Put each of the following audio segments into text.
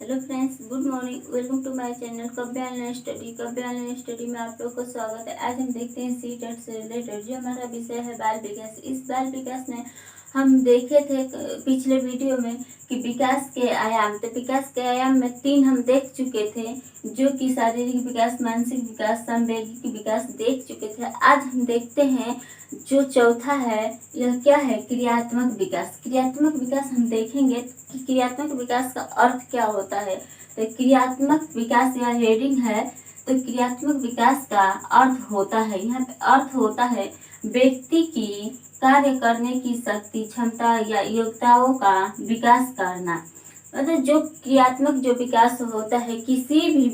Hello friends, good morning. Welcome to my channel Kavya online study. Kavya online study में आप लोगों को स्वागत है। आज हम देखते हैं सी टेट से रिलेटेड जो हमारा विषय है बाल विकास। इस बाल विकास में हम देखे थे पिछले वीडियो में कि विकास के आयाम, तो विकास के आयाम में 3 हम देख चुके थे, जो कि शारीरिक विकास, मानसिक विकास, सांवेगिक विकास देख चुके थे। आज हम देखते हैं जो चौथा है, यह क्या है? क्रियात्मक विकास। क्रियात्मक विकास हम देखेंगे कि क्रियात्मक विकास का अर्थ क्या होता है। तो क्रियात्मक विकास या हेडिंग है, तो क्रियात्मक विकास का अर्थ होता है, यहाँ पे अर्थ होता है व्यक्ति की कार्य करने की शक्ति, क्षमता या योग्यताओं का विकास करना। मतलब जो क्रियात्मक जो विकास होता है किसी भी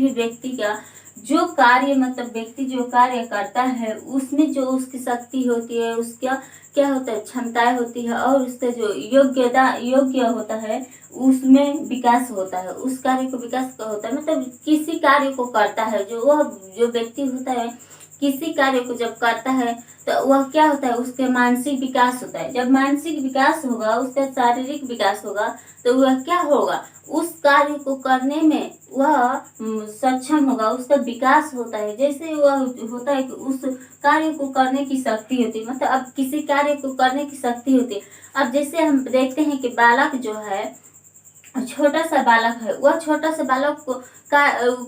व्यक्ति का जो कार्य, मतलब व्यक्ति जो कार्य करता है उसमें जो उसकी शक्ति होती है, उसका क्या होता है, क्षमताएं होती है, और उसका जो योग्य होता है उसमें विकास होता है। उस कार्य को विकास होता है, मतलब किसी कार्य को करता है जो व्यक्ति होता है, किसी कार्य को जब करता है तो वह क्या होता है, उसके मानसिक विकास होता है। जब मानसिक विकास होगा, उसका शारीरिक विकास होगा, तो वह क्या होगा, उस कार्य को करने में वह सक्षम होगा, उसका विकास होता है। जैसे वह होता है कि उस कार्य को करने की शक्ति होती है, मतलब अब किसी कार्य को करने की शक्ति होती है। अब जैसे हम देखते हैं कि बालक जो है, छोटा सा बालक है, वह छोटा सा बालक को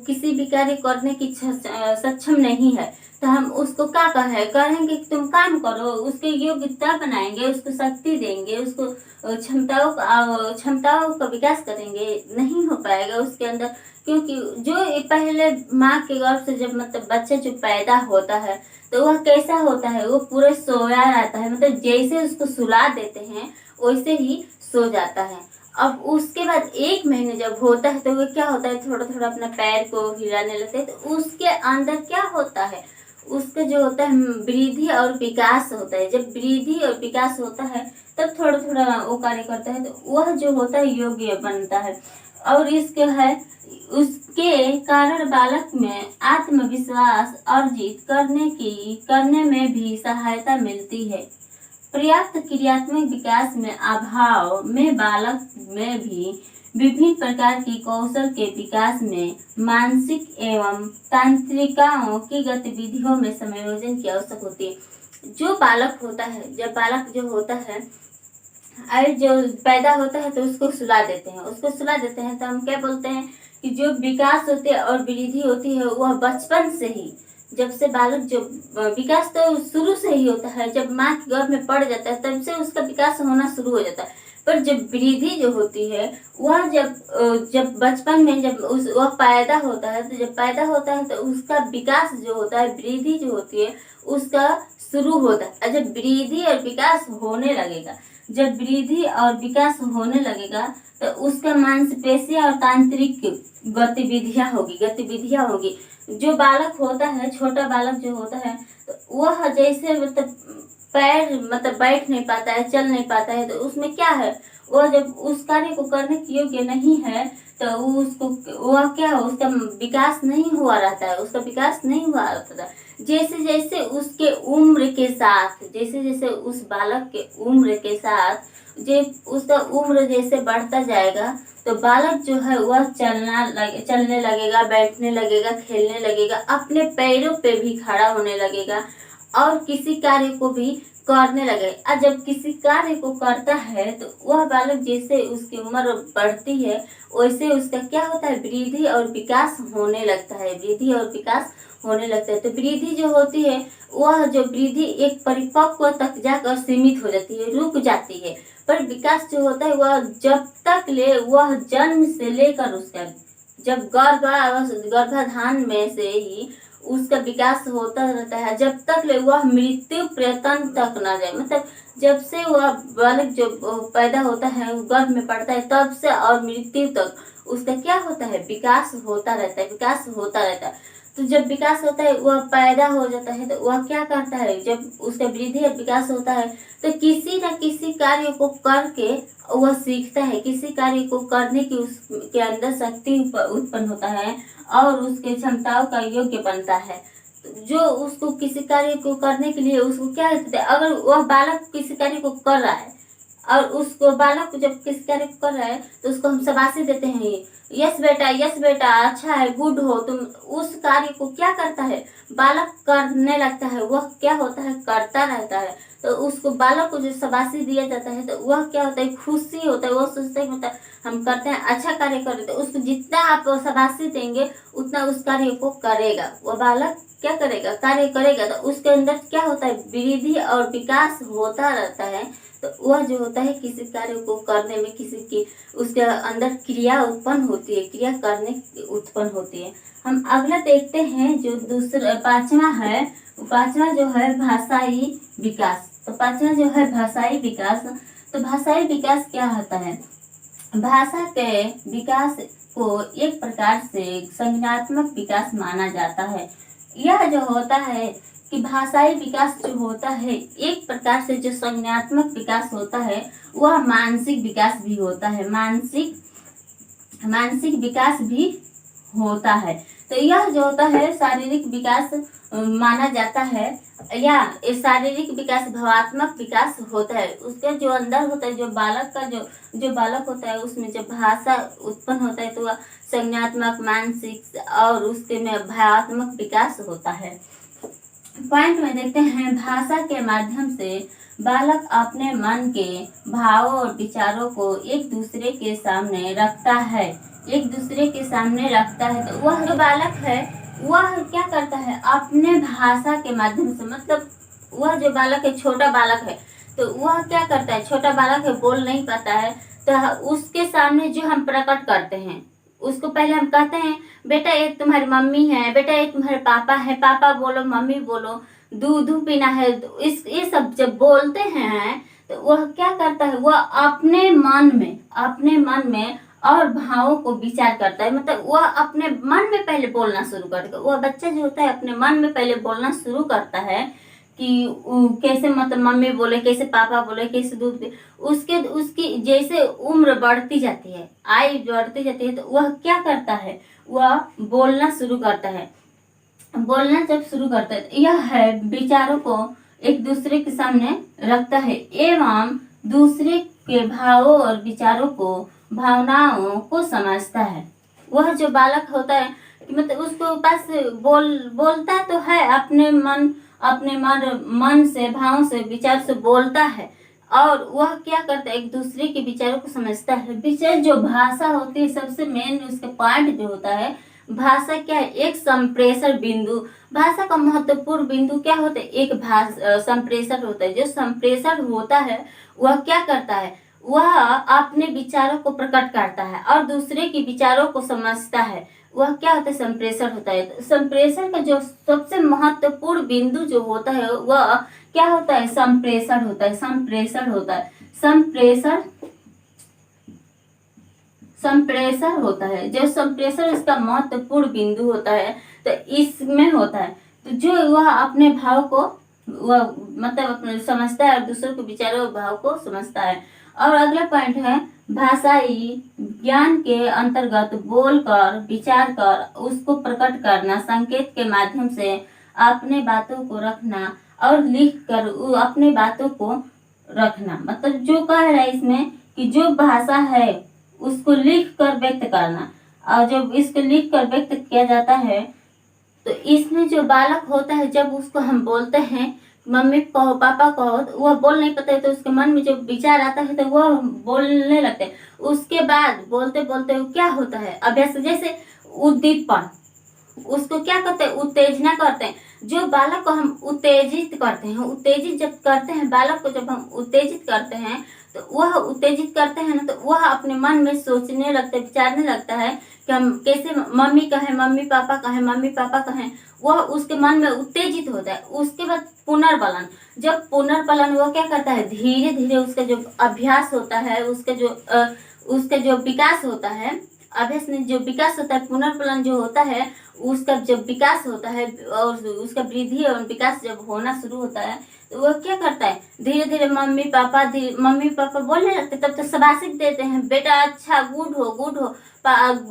किसी भी कार्य करने की सक्षम नहीं है, तो हम उसको क्या कहेंगे कि तुम काम करो, उसके योग्यता बनाएंगे, उसको शक्ति देंगे, उसको क्षमताओं का विकास करेंगे। नहीं हो पाएगा उसके अंदर, क्योंकि जो पहले माँ के गर्भ से जब मतलब बच्चा जो पैदा होता है तो वह कैसा होता है, वो पूरे सोया रहता है, मतलब जैसे उसको सुला देते हैं वैसे ही सो जाता है। अब उसके बाद 1 महीने जब होता है तो वो क्या होता है, थोड़ा थोड़ा अपना पैर को हिलाने लगता है, तो उसके अंदर क्या होता है, उसका जो होता है वृद्धि और विकास होता है। जब वृद्धि और विकास होता है तब थोड़ा थोड़ा वो कार्य करता है, तो वह जो होता है योग्य बनता है। और इसके है, उसके कारण बालक में आत्मविश्वास अर्जित करने में भी सहायता मिलती है। पर्याप्त क्रियात्मक विकास में अभाव में बालक में भी विभिन्न प्रकार की कौशल के विकास में मानसिक एवं तांत्रिकाओं की गतिविधियों में समायोजन की आवश्यक होती है। जो बालक होता है, जब बालक जो होता है और जो पैदा होता है तो उसको सुला देते हैं, तो हम क्या बोलते हैं कि जो विकास होते हैं और वृद्धि होती है वह बचपन से ही, जब से बालक जो विकास तो शुरू से ही होता है, जब माँ के गर्भ में पड़ जाता है तब से उसका विकास होना शुरू हो जाता है। पर जब वृद्धि जो होती है वह जब बचपन में जब वह पैदा होता है, तो जब पैदा होता है तो उसका विकास जो होता है, वृद्धि जो होती है उसका शुरू होता है। जब वृद्धि और विकास होने लगेगा, तो उसका मांसपेशियां और तांत्रिक गतिविधियां होगी। जो बालक होता है, छोटा बालक जो होता है, तो वह जैसे मतलब पैर मतलब बैठ नहीं पाता है, चल नहीं पाता है, तो उसमें क्या है, वह जब उस कार्य को करने के योग्य नहीं है तो वह क्या है, उसका विकास नहीं हुआ रहता है, जैसे जैसे उसके उम्र के साथ, जैसे उस बालक के उम्र के साथ उसका उम्र जैसे बढ़ता जाएगा तो बालक जो है वह चलने लगेगा, बैठने लगेगा, खेलने लगेगा, अपने पैरों पे भी खड़ा होने लगेगा और किसी कार्य को भी करने लगे। और जब किसी कार्य को करता है तो वह बालक जैसे उसकी उम्र बढ़ती है वैसे उसका क्या होता है, वृद्धि और विकास होने लगता है। तो वृद्धि जो होती है, वह जो वृद्धि एक परिपक्व तक जाकर सीमित हो जाती है, रुक जाती है। पर विकास जो होता है वह जन्म से लेकर उसका जब गर्भाधान में से ही उसका विकास होता रहता है, जब तक वह मृत्यु पर्यंत तक ना जाए। मतलब जब से वह बालक जो पैदा होता है, गर्भ में पड़ता है, तब से और मृत्यु तक उसका क्या होता है, विकास होता रहता है। तो जब विकास होता है, वह पैदा हो जाता है, तो वह क्या करता है, जब उसका वृद्धि और विकास होता है तो किसी न किसी कार्य को करके वह सीखता है, किसी कार्य को करने की उसके अंदर शक्ति उत्पन्न होता है और उसके क्षमताओं का योग्य बनता है। जो उसको किसी कार्य को करने के लिए उसको क्या करते हैं, अगर वह बालक किसी कार्य को कर रहा है, और उसको बालक को जब किस कार्य को कर रहा है तो उसको हम शाबाशी देते हैं, यस बेटा अच्छा है, गुड हो तुम। उस कार्य को क्या करता है बालक करने लगता है, वह क्या होता है करता रहता है। तो उसको बालक को जो शाबाशी दिया जाता है तो वह क्या होता है खुशी होता है, वह सोचता है मतलब हम करते हैं अच्छा कार्य कर रहे, तो उसको जितना आप शाबाशी देंगे उतना उस कार्य को करेगा, वह बालक क्या करेगा कार्य करेगा। तो उसके अंदर क्या होता है वृद्धि और विकास होता रहता है। तो वह जो होता है किसी कार्य को करने में किसी की उसके अंदर क्रिया उत्पन्न होती है, क्रिया करने उत्पन्न होती है। हम अगला देखते हैं जो दूसरा पांचवा है, पांचवा जो है भाषाई विकास। तो पांचवा जो है भाषाई विकास। तो भाषाई विकास क्या होता है, भाषा के विकास को एक प्रकार से संज्ञानात्मक विकास माना जाता है। यह जो होता है कि भाषाई विकास जो होता है एक प्रकार से जो संज्ञानात्मक विकास होता है वह मानसिक विकास भी होता है, मानसिक विकास भी होता है। तो यह जो होता है शारीरिक विकास माना जाता है, या शारीरिक विकास भावात्मक विकास होता है। उसके जो अंदर होता है जो बालक का जो बालक होता है उसमें जब भाषा उत्पन्न होता है तो वह संज्ञानात्मक मानसिक और उसके में भावात्मक विकास होता है। पॉइंट में देखते हैं भाषा के माध्यम से बालक अपने मन के भावों और विचारों को एक दूसरे के सामने रखता है, एक दूसरे के सामने रखता है। तो वह जो बालक है वह क्या करता है अपने भाषा के माध्यम से, मतलब वह जो बालक है छोटा बालक है तो वह क्या करता है, छोटा बालक है बोल नहीं पाता है तो उसके सामने जो हम प्रकट करते हैं उसको पहले हम कहते हैं बेटा ये तुम्हारी मम्मी है, बेटा ये तुम्हारे पापा है, पापा बोलो मम्मी बोलो, दूध पीना है। तो ये सब जब बोलते हैं तो वह क्या करता है वह अपने मन में और भावों को विचार करता है, मतलब वह अपने मन में पहले बोलना शुरू करता है। वह बच्चा जो होता है अपने मन में पहले बोलना शुरू करता है कि कैसे मतलब मम्मी बोले, कैसे पापा बोले, कैसे दूध पी। उसकी जैसे उम्र बढ़ती जाती है, आयु बढ़ती जाती है तो वह क्या करता है वह बोलना शुरू करता है। बोलना जब शुरू करता है यह है विचारों को एक दूसरे के सामने रखता है एवं दूसरे के भावों और विचारों को भावनाओं को समझता है। वह जो बालक होता है कि मतलब उसको पास बोलता तो है अपने मन से भाव से विचार से बोलता है और वह क्या करता है एक दूसरे के विचारों को समझता है। विचार जो भाषा होती है सबसे मेन उसका पॉइंट जो होता है भाषा क्या है एक संप्रेषण बिंदु। भाषा का महत्वपूर्ण बिंदु क्या होता है एक संप्रेषण होता है। जो संप्रेषण होता है वह क्या करता है वह अपने विचारों को प्रकट करता है और दूसरे के विचारों को समझता है, वह क्या होता है संप्रेषण होता है। संप्रेषण का जो सबसे महत्वपूर्ण बिंदु जो होता है वह क्या होता है संप्रेषण होता है, संप्रेषण होता है, संप्रेषण होता है। जो संप्रेषण इसका महत्वपूर्ण बिंदु होता है तो इसमें होता है तो जो वह अपने भाव को वह मतलब अपने समझता है और दूसरों के विचारों और भाव को समझता है। और अगला पॉइंट है भाषाई ज्ञान के अंतर्गत बोलकर विचार कर उसको प्रकट करना, संकेत के माध्यम से अपने बातों को रखना और लिख कर अपने बातों को रखना। मतलब जो कह रहा है इसमें कि जो भाषा है उसको लिख कर व्यक्त करना, और जब इसको लिख कर व्यक्त किया जाता है तो इसमें जो बालक होता है जब उसको हम बोलते हैं मम्मी कहो पापा कहो तो वह बोल नहीं पाता है तो उसके मन में जो विचार आता है तो वह बोलने लगते हैं। उसके बाद बोलते बोलते वो क्या होता है अभ्यास जैसे उद्दीपन, उसको क्या करते हैं उत्तेजना करते हैं। जो बालक को हम उत्तेजित करते हैं, उत्तेजित जब करते हैं बालक को जब हम उत्तेजित करते हैं तो वह उत्तेजित करते हैं ना तो वह अपने मन में सोचने लगता है, विचारने लगता है कि हम कैसे मम्मी कहें, मम्मी पापा कहें, मम्मी पापा कहें। वह उसके मन में उत्तेजित होता है। उसके बाद पुनर्बलन, जब पुनर्बलन वह क्या करता है धीरे धीरे उसका जो अभ्यास होता है उसका जो विकास होता है, अभ्यास में जो विकास होता है, पुनर्बलन जो होता है उसका जब विकास होता है और उसका वृद्धि और विकास जब होना शुरू होता है तो वह क्या करता है धीरे धीरे मम्मी पापा बोलने लगते। तब तो शाबाशी देते हैं बेटा अच्छा गुड हो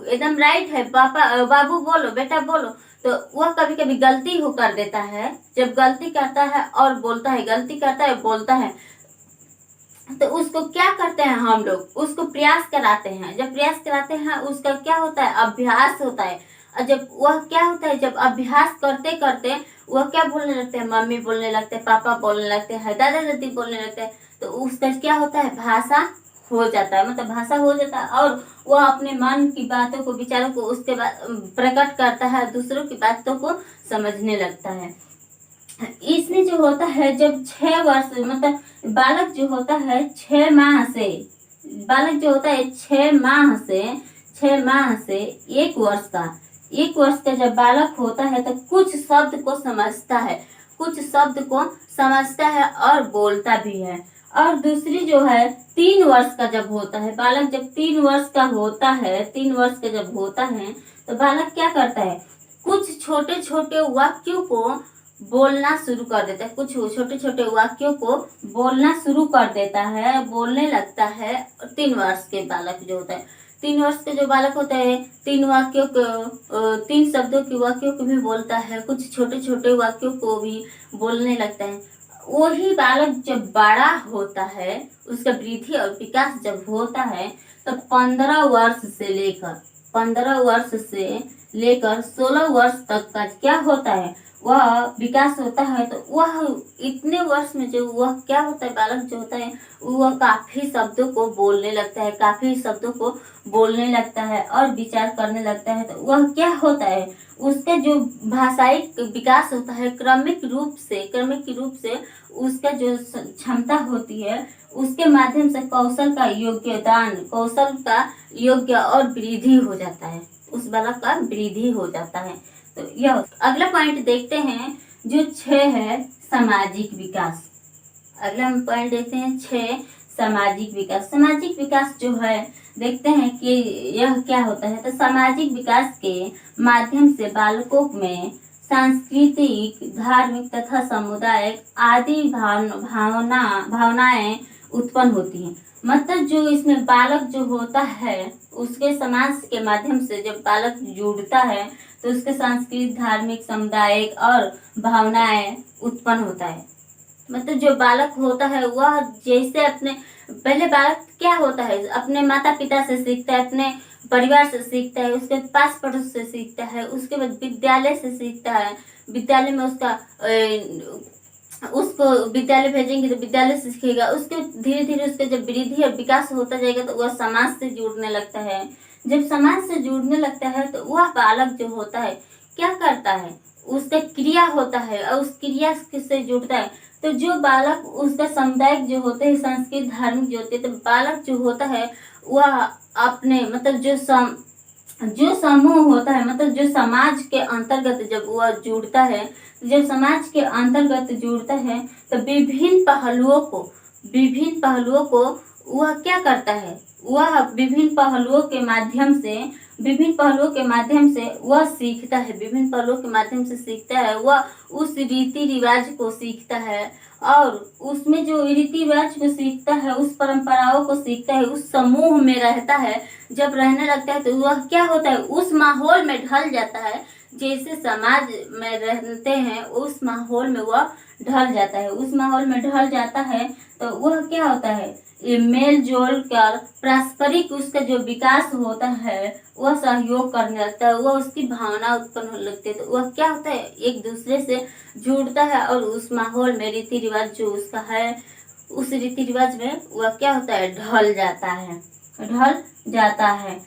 एकदम राइट है पापा बाबू बोलो बेटा बोलो। तो वह कभी कभी गलती हो कर देता है, जब गलती करता है और बोलता है, गलती करता है बोलता है तो उसको क्या करते हैं हम लोग, उसको प्रयास कराते हैं। जब प्रयास कराते हैं उसका क्या होता है, अभ्यास होता है। और जब वह क्या होता है, जब अभ्यास करते करते वह क्या बोलने लगते हैं, मम्मी बोलने लगते हैं, पापा बोलने लगते हैं, दादा दादी बोलने लगते हैं, तो उसका क्या होता है, भाषा हो जाता है, मतलब भाषा हो जाता है। और वह अपने मन की बातों को, विचारों को उसके बाद प्रकट करता है, दूसरों की बातों को समझने लगता है। इसमें जो होता है, जब 6 वर्ष मतलब बालक जो होता है 6 माह से, बालक जो होता है 6 माह से 1 वर्ष का, 1 वर्ष का जब बालक होता है तो कुछ शब्द को समझता है, कुछ शब्द को समझता है और बोलता भी है। और दूसरी जो है 3 वर्ष का जब होता है बालक, जब 3 वर्ष का होता है, 3 वर्ष का जब होता है तो बालक क्या करता है, कुछ छोटे छोटे वाक्यों को बोलना शुरू कर देता है, कुछ छोटे छोटे वाक्यों को बोलना शुरू कर देता है, बोलने लगता है। 3 वर्ष के बालक जो होता है, 3 वर्ष के जो बालक होता है, 3 शब्दों के वाक्यों को भी बोलता है, कुछ छोटे छोटे वाक्यों को भी बोलने लगता है। वही बालक जब बड़ा होता है, उसका वृद्धि और विकास जब होता है, तो 15 वर्ष से लेकर 16 वर्ष तक का क्या होता है, वह विकास होता है। तो वह इतने वर्ष में जो वह क्या होता है, बालक जो होता है वह काफी शब्दों को बोलने लगता है, काफी शब्दों को बोलने लगता है और विचार करने लगता है। तो वह क्या होता है, उसका जो भाषाई विकास होता है, क्रमिक रूप से उसका जो क्षमता होती है, उसके माध्यम से कौशल का योग्य और वृद्धि हो जाता है, उस बालक का वृद्धि हो जाता है। तो यह अगला पॉइंट देखते हैं, जो 6 है सामाजिक विकास। अगला हम पॉइंट देखते हैं 6 सामाजिक विकास। सामाजिक विकास जो है, देखते हैं कि यह क्या होता है। तो सामाजिक विकास के माध्यम से बालकों में सांस्कृतिक, धार्मिक तथा सामुदायिक आदि भावनाएं उत्पन्न होती हैं। मतलब जो इसमें बालक जो होता है, उसके समाज के माध्यम से जब बालक जुड़ता है तो उसके सांस्कृतिक, धार्मिक, सामुदायिक और भावनाएं उत्पन्न होता है। मतलब जो बालक होता है वह जैसे अपने, पहले बालक क्या होता है, अपने माता पिता से सीखता है, अपने परिवार से सीखता है, उसके पास पड़ोस से सीखता है, उसके बाद विद्यालय से सीखता है, विद्यालय में उसको विद्यालय भेजेंगे तो विद्यालय से सीखेगा। उसके धीरे धीरे उसका जब वृद्धि और विकास होता जाएगा तो वह समाज से जुड़ने लगता है। जब समाज से जुड़ने लगता है तो वह बालक जो होता है क्या करता है, उसका क्रिया होता है और उस क्रिया से जुड़ता है। तो जो बालक, उसका सामुदायिक जो होते हैं, सांस्कृतिक, धार्मिक जो होते हैं, तो बालक जो होता है वह अपने मतलब जो समूह होता है, मतलब जो समाज के अंतर्गत जब वह जुड़ता है, जब समाज के अंतर्गत जुड़ता है तो विभिन्न पहलुओं को वह क्या करता है, वह विभिन्न पहलुओं के माध्यम से वह सीखता है, विभिन्न पहलुओं के माध्यम से सीखता है। वह उस रीति रिवाज को सीखता है और उसमें जो रीति रिवाज को सीखता है, उस परंपराओं को सीखता है, उस समूह में रहता है। जब रहने लगता है तो वह क्या होता है, उस माहौल में ढल जाता है। जैसे समाज में रहते हैं उस माहौल में वह ढल जाता है, उस माहौल में ढल जाता है। तो वह क्या होता है, ये मेल जोल कर पारस्परिक उसका जो विकास होता है, वह सहयोग करने लगता है, वह उसकी भावना उत्पन्न होने लगती है। तो वह क्या होता है, एक दूसरे से जुड़ता है और उस माहौल में रीति रिवाज जो उसका है, उस रीति रिवाज में वह क्या होता है, ढल जाता है।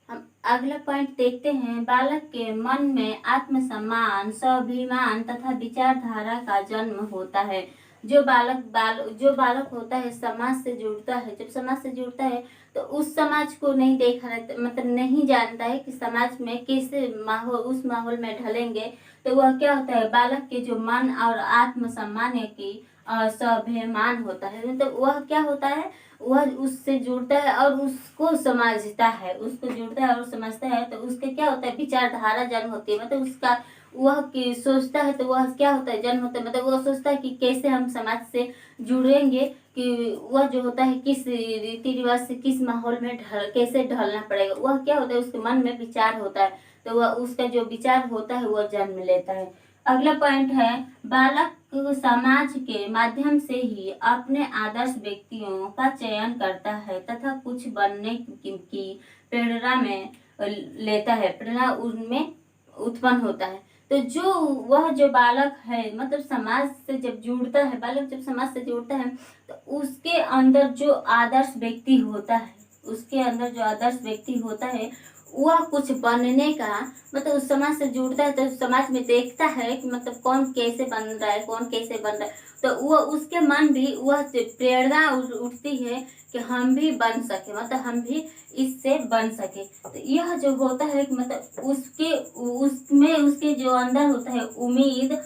हम अगला पॉइंट देखते हैं, बालक के मन में आत्मसम्मान, स्वाभिमान तथा विचारधारा का जन्म होता है। जो बालक होता है समाज से जुड़ता है, जब समाज से जुड़ता है तो उस समाज को नहीं देखा रहता, मतलब नहीं जानता है कि समाज में कैसे उस माहौल में ढलेंगे। तो वह क्या होता है, बालक के जो मन और आत्मसम्मान है कि स्वाभिमान होता है, तो वह क्या होता है, वह उससे जुड़ता है और उसको समझता है, उसको जुड़ता है और समझता है। तो उसका क्या होता है, विचारधारा जन्म होती है, मतलब उसका वह की सोचता है तो वह क्या होता है, जन्म होता है, मतलब वह सोचता है कि कैसे हम समाज से जुड़ेंगे, कि वह जो होता है किस रीति रिवाज से, किस माहौल में कैसे ढलना पड़ेगा। वह क्या होता है, उसके मन में विचार होता है, तो वह उसका जो विचार होता है वह जन्म लेता है। अगला पॉइंट है, बालक समाज के माध्यम से ही अपने आदर्श व्यक्तियों का चयन करता है तथा कुछ बनने की प्रेरणा में लेता है, प्रेरणा उनमें उत्पन्न होता है। तो जो बालक है, मतलब समाज से जब जुड़ता है, बालक जब समाज से जुड़ता है तो उसके अंदर जो आदर्श व्यक्ति होता है, उसके अंदर जो आदर्श व्यक्ति होता है वह कुछ बनने का, मतलब उस समाज से जुड़ता है तो समाज में देखता है कि मतलब कौन कैसे बन रहा है, कौन कैसे बन रहा है, तो वह उसके मन भी वह प्रेरणा उठती है कि हम भी बन सके, मतलब हम भी इससे बन सके। तो यह जो होता है कि मतलब उसके उसमें उसके जो अंदर होता है उम्मीद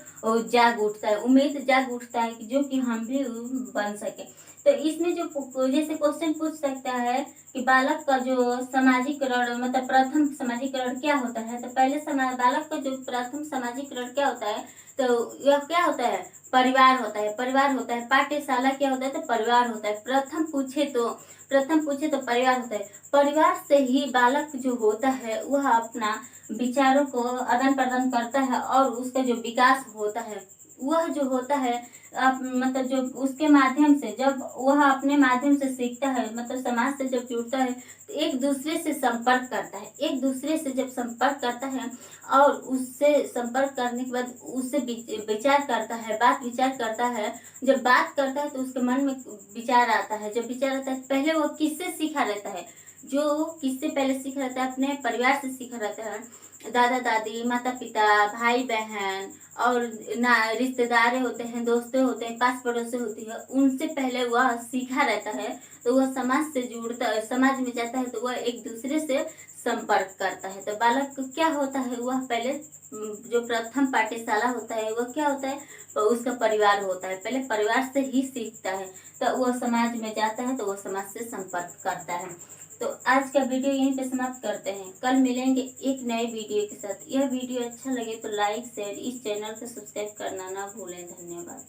जाग उठता है, उम्मीद जाग उठता है कि जो कि हम भी बन सके। तो इसमें जो जैसे क्वेश्चन पूछ सकता है कि बालक का जो सामाजिकरण, मतलब प्रथम सामाजिकरण क्या होता है, तो पहले बालक का जो प्रथम सामाजिकरण क्या होता है, तो यह क्या होता है, परिवार होता है, परिवार होता है। पाठशाला क्या होता है, तो परिवार होता है। प्रथम पूछे तो परिवार होता है। परिवार से ही बालक जो होता है वह अपना विचारों को आदान प्रदान करता है और उसका जो विकास होता है वह जो होता है, मतलब जो उसके माध्यम से जब वह अपने माध्यम से सीखता है, मतलब समाज से जब जुड़ता है तो एक दूसरे से संपर्क करता है, एक दूसरे से जब संपर्क करता है और उससे संपर्क करने के बाद उससे विचार करता है, बात विचार करता है। जब बात करता है तो उसके मन में विचार आता है, जब विचार आता है तो पहले वो किससे सीखा रहता है, जो किससे पहले सीखा रहता है, अपने परिवार से सीखा रहता है। दादा दादी, माता पिता, भाई बहन और ना रिश्तेदार होते हैं, दोस्तें होते हैं, पास पड़ोसी होती है, उनसे पहले वह सीखा रहता है। तो वह समाज से जुड़ता है, समाज में जाता है तो वह एक दूसरे से संपर्क करता है। तो बालक को क्या होता है, वह पहले जो प्रथम पाठशाला होता है वह क्या होता है, तो उसका परिवार होता है। पहले परिवार से ही सीखता है, तो वह समाज में जाता है तो वह समाज से संपर्क करता है। तो आज का वीडियो यहीं पे समाप्त करते हैं। कल मिलेंगे एक नए वीडियो के साथ। यह वीडियो अच्छा लगे तो लाइक शेयर, इस चैनल को सब्सक्राइब करना ना भूलें। धन्यवाद।